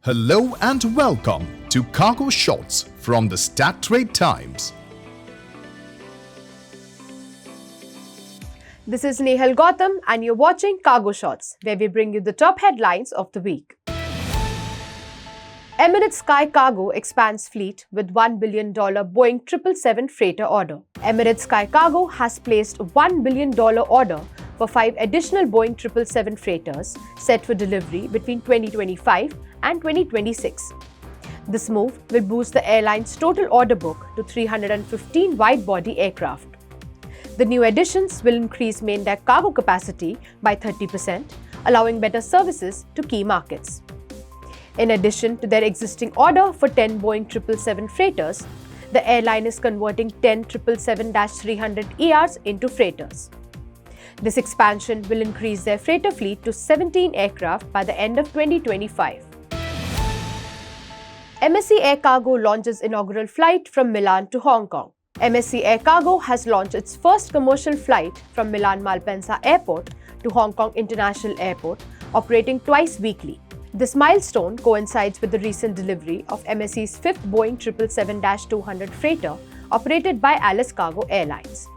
Hello and welcome to Cargo Shots from the Stat Trade Times. This is Nehal Gautam and you're watching Cargo Shots, where we bring you the top headlines of the week. Emirates Sky Cargo expands fleet with $1 billion Boeing 777 freighter order. Emirates Sky Cargo has placed a $1 billion order for 5 additional Boeing 777 freighters set for delivery between 2025 and 2026. This move will boost the airline's total order book to 315 wide-body aircraft. The new additions will increase main deck cargo capacity by 30%, allowing better services to key markets. In addition to their existing order for 10 Boeing 777 freighters, the airline is converting 10 777-300ERs into freighters. This expansion will increase their freighter fleet to 17 aircraft by the end of 2025. MSC Air Cargo launches inaugural flight from Milan to Hong Kong. MSC Air Cargo has launched its first commercial flight from Milan Malpensa Airport to Hong Kong International Airport, operating twice weekly. This milestone coincides with the recent delivery of MSC's 5th Boeing 777-200 freighter operated by Alice Cargo Airlines.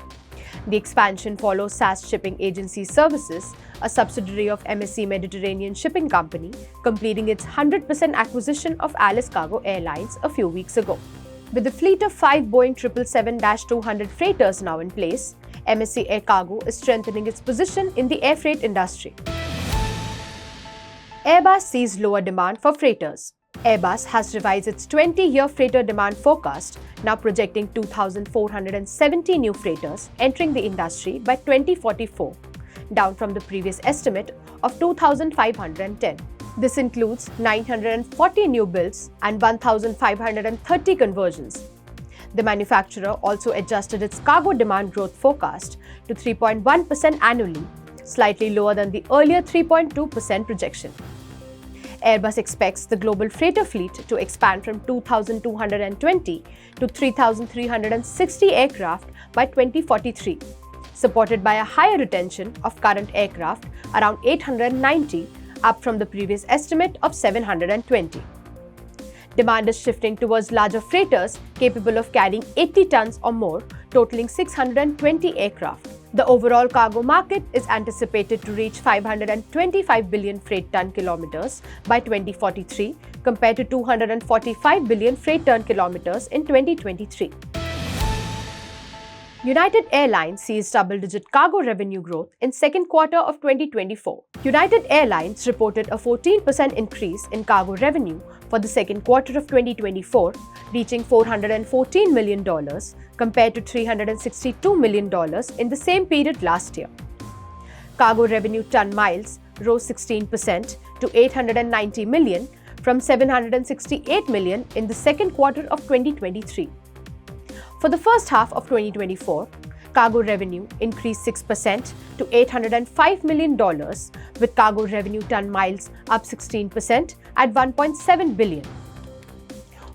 The expansion follows SAS Shipping Agency Services, a subsidiary of MSC Mediterranean Shipping Company, completing its 100% acquisition of Alice Cargo Airlines a few weeks ago. With a fleet of 5 Boeing 777-200 freighters now in place, MSC Air Cargo is strengthening its position in the air freight industry. Airbus sees lower demand for freighters. Airbus has revised its 20-year freighter demand forecast, now projecting 2,470 new freighters entering the industry by 2044, down from the previous estimate of 2,510. This includes 940 new builds and 1,530 conversions. The manufacturer also adjusted its cargo demand growth forecast to 3.1% annually, slightly lower than the earlier 3.2% projection. Airbus expects the global freighter fleet to expand from 2,220 to 3,360 aircraft by 2043, supported by a higher retention of current aircraft, around 890, up from the previous estimate of 720. Demand is shifting towards larger freighters capable of carrying 80 tons or more, totaling 620 aircraft. The overall cargo market is anticipated to reach 525 billion freight ton kilometers by 2043, compared to 245 billion freight ton kilometers in 2023. United Airlines sees double-digit cargo revenue growth in second quarter of 2024. United Airlines reported a 14% increase in cargo revenue for the second quarter of 2024, reaching $414 million compared to $362 million in the same period last year. Cargo revenue ton miles rose 16% to 890 million from 768 million in the second quarter of 2023. For the first half of 2024, cargo revenue increased 6% to $805 million, with cargo revenue ton miles up 16% at 1.7 billion.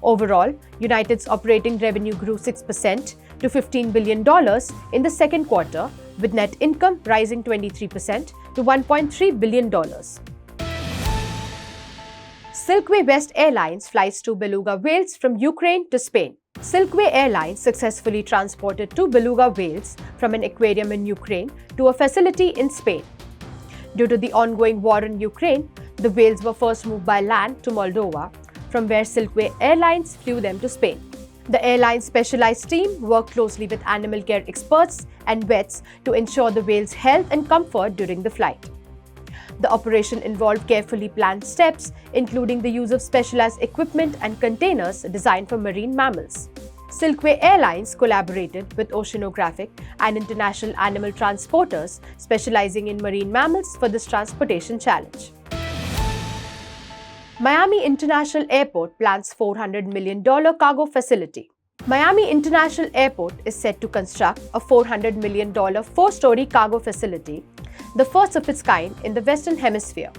Overall, United's operating revenue grew 6% to $15 billion in the second quarter, with net income rising 23% to $1.3 billion. Silkway West Airlines flies 2 beluga whales from Ukraine to Spain. Silkway Airlines successfully transported 2 beluga whales from an aquarium in Ukraine to a facility in Spain. Due to the ongoing war in Ukraine, the whales were first moved by land to Moldova, from where Silkway Airlines flew them to Spain. The airline's specialized team worked closely with animal care experts and vets to ensure the whales' health and comfort during the flight. The operation involved carefully planned steps, including the use of specialized equipment and containers designed for marine mammals. Silkway Airlines collaborated with oceanographic and international animal transporters specializing in marine mammals for this transportation challenge. Miami International Airport plans $400 million cargo facility. Miami International Airport is set to construct a $400 million 4-story cargo facility, the first of its kind in the Western Hemisphere.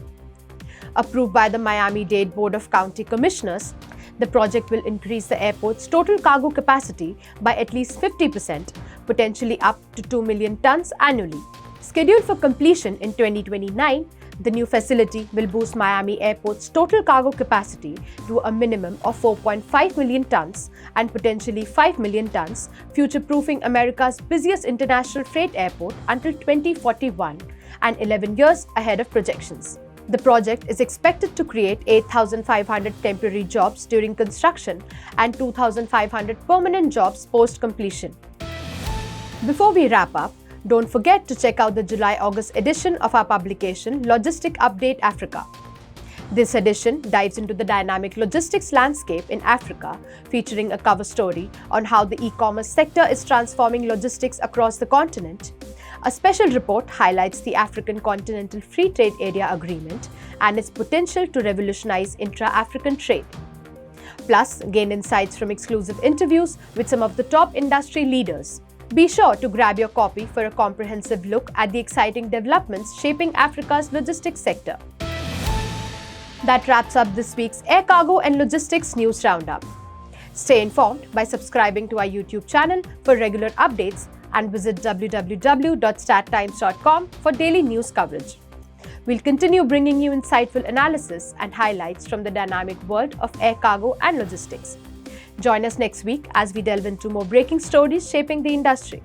Approved by the Miami-Dade Board of County Commissioners, the project will increase the airport's total cargo capacity by at least 50%, potentially up to 2 million tons annually. Scheduled for completion in 2029, The new facility will boost Miami Airport's total cargo capacity to a minimum of 4.5 million tons and potentially 5 million tons, future-proofing America's busiest international freight airport until 2041 and 11 years ahead of projections. The project is expected to create 8,500 temporary jobs during construction and 2,500 permanent jobs post-completion. Before we wrap up, don't forget to check out the July-August edition of our publication, Logistic Update Africa. This edition dives into the dynamic logistics landscape in Africa, featuring a cover story on how the e-commerce sector is transforming logistics across the continent. A special report highlights the African Continental Free Trade Area Agreement and its potential to revolutionize intra-African trade. Plus, gain insights from exclusive interviews with some of the top industry leaders. Be sure to grab your copy for a comprehensive look at the exciting developments shaping Africa's logistics sector. That wraps up this week's Air Cargo and Logistics News Roundup. Stay informed by subscribing to our YouTube channel for regular updates and visit www.stattimes.com for daily news coverage. We'll continue bringing you insightful analysis and highlights from the dynamic world of air cargo and logistics. Join us next week as we delve into more breaking stories shaping the industry.